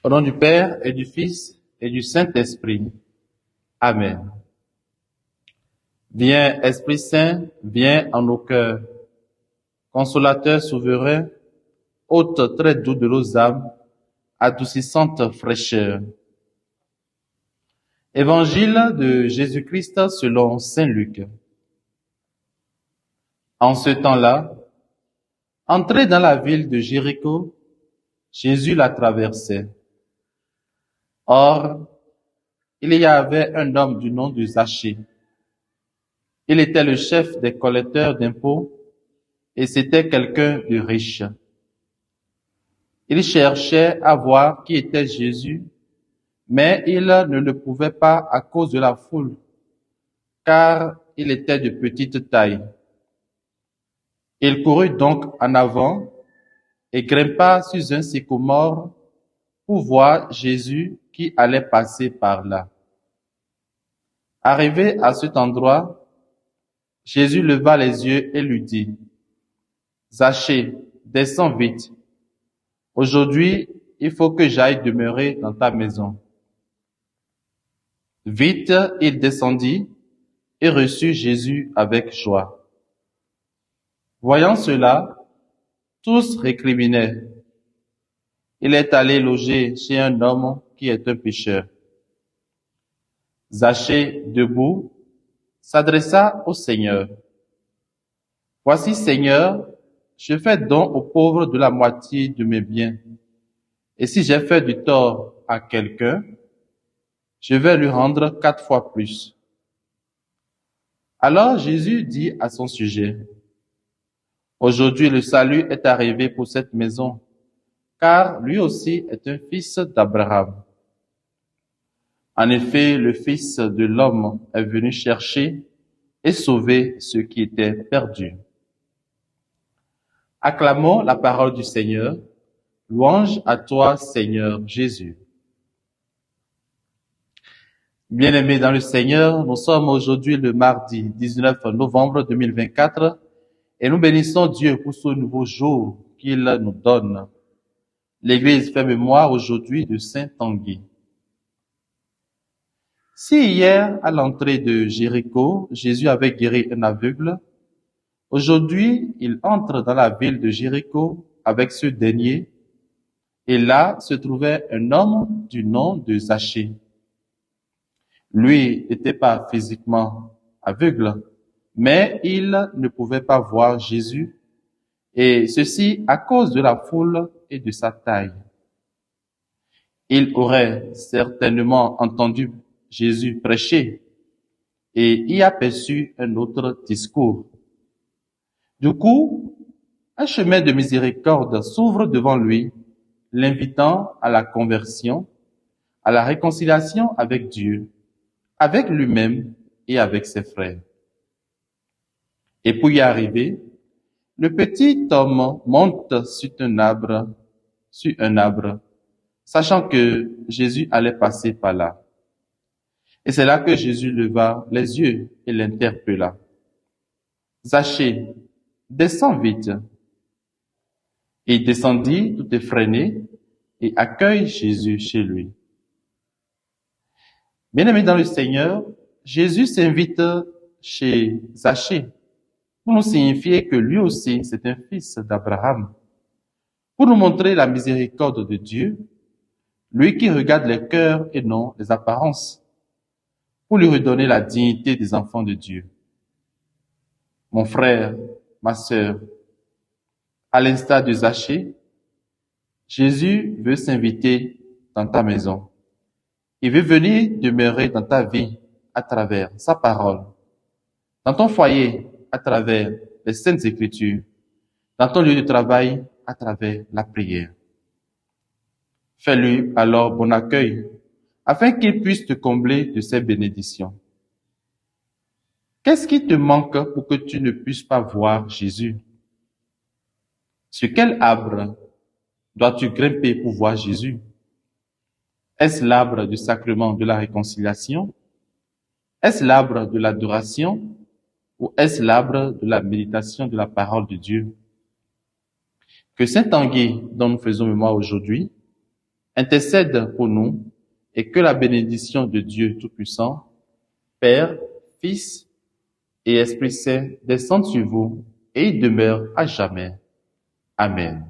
Au nom du Père et du Fils et du Saint-Esprit. Amen. Viens, Esprit Saint, viens en nos cœurs. Consolateur souverain, hôte très doux de nos âmes, adoucissante fraîcheur. Évangile de Jésus-Christ selon saint Luc. En ce temps-là, entré dans la ville de Jéricho, Jésus la traversait. Or, il y avait un homme du nom de Zachée. Il était le chef des collecteurs d'impôts et c'était quelqu'un de riche. Il cherchait à voir qui était Jésus, mais il ne le pouvait pas à cause de la foule, car il était de petite taille. Il courut donc en avant et grimpa sur un sycomore pour voir Jésus qui allait passer par là. Arrivé à cet endroit, Jésus leva les yeux et lui dit, « Zachée, descends vite. Aujourd'hui, il faut que j'aille demeurer dans ta maison. » Vite, il descendit et reçut Jésus avec joie. Voyant cela, tous récriminaient. Il est allé loger chez un homme qui est un pécheur. Zachée, debout, s'adressa au Seigneur. « Voici, Seigneur, je fais don aux pauvres de la moitié de mes biens. Et si j'ai fait du tort à quelqu'un, je vais lui rendre 4 fois plus. » Alors Jésus dit à son sujet, « Aujourd'hui le salut est arrivé pour cette maison, car lui aussi est un fils d'Abraham. En effet, le Fils de l'homme est venu chercher et sauver ceux qui étaient perdus. » Acclamons la parole du Seigneur. Louange à toi, Seigneur Jésus. Bien-aimés dans le Seigneur, nous sommes aujourd'hui le mardi 19 novembre 2024 et nous bénissons Dieu pour ce nouveau jour qu'il nous donne. L'Église fait mémoire aujourd'hui de Saint Tanguy. Si hier, à l'entrée de Jéricho, Jésus avait guéri un aveugle, aujourd'hui, il entre dans la ville de Jéricho avec ce dernier, et là se trouvait un homme du nom de Zachée. Lui n'était pas physiquement aveugle, mais il ne pouvait pas voir Jésus, et ceci à cause de la foule et de sa taille. Il aurait certainement entendu Jésus prêcher et y aperçut un autre discours. Du coup, un chemin de miséricorde s'ouvre devant lui, l'invitant à la conversion, à la réconciliation avec Dieu, avec lui-même et avec ses frères. Et pour y arriver, le petit homme monte sur un arbre, sachant que Jésus allait passer par là. Et c'est là que Jésus leva les yeux et l'interpella. « Zachée, descends vite. » Il descendit tout effréné et accueille Jésus chez lui. Bien-aimés dans le Seigneur, Jésus s'invite chez Zachée pour nous signifier que lui aussi c'est un fils d'Abraham, pour nous montrer la miséricorde de Dieu, lui qui regarde les cœurs et non les apparences, pour lui redonner la dignité des enfants de Dieu. Mon frère, ma sœur, à l'instar de Zachée, Jésus veut s'inviter dans ta maison. Il veut venir demeurer dans ta vie à travers sa parole, dans ton foyer à travers les saintes écritures, dans ton lieu de travail à travers la prière. Fais-lui alors bon accueil, afin qu'il puisse te combler de ses bénédictions. Qu'est-ce qui te manque pour que tu ne puisses pas voir Jésus? Sur quel arbre dois-tu grimper pour voir Jésus? Est-ce l'arbre du sacrement de la réconciliation? Est-ce l'arbre de l'adoration? Ou est-ce l'arbre de la méditation de la parole de Dieu? Que Saint Tanguy, dont nous faisons mémoire aujourd'hui, intercède pour nous et que la bénédiction de Dieu Tout-Puissant, Père, Fils et Esprit Saint descende sur vous et y demeure à jamais. Amen.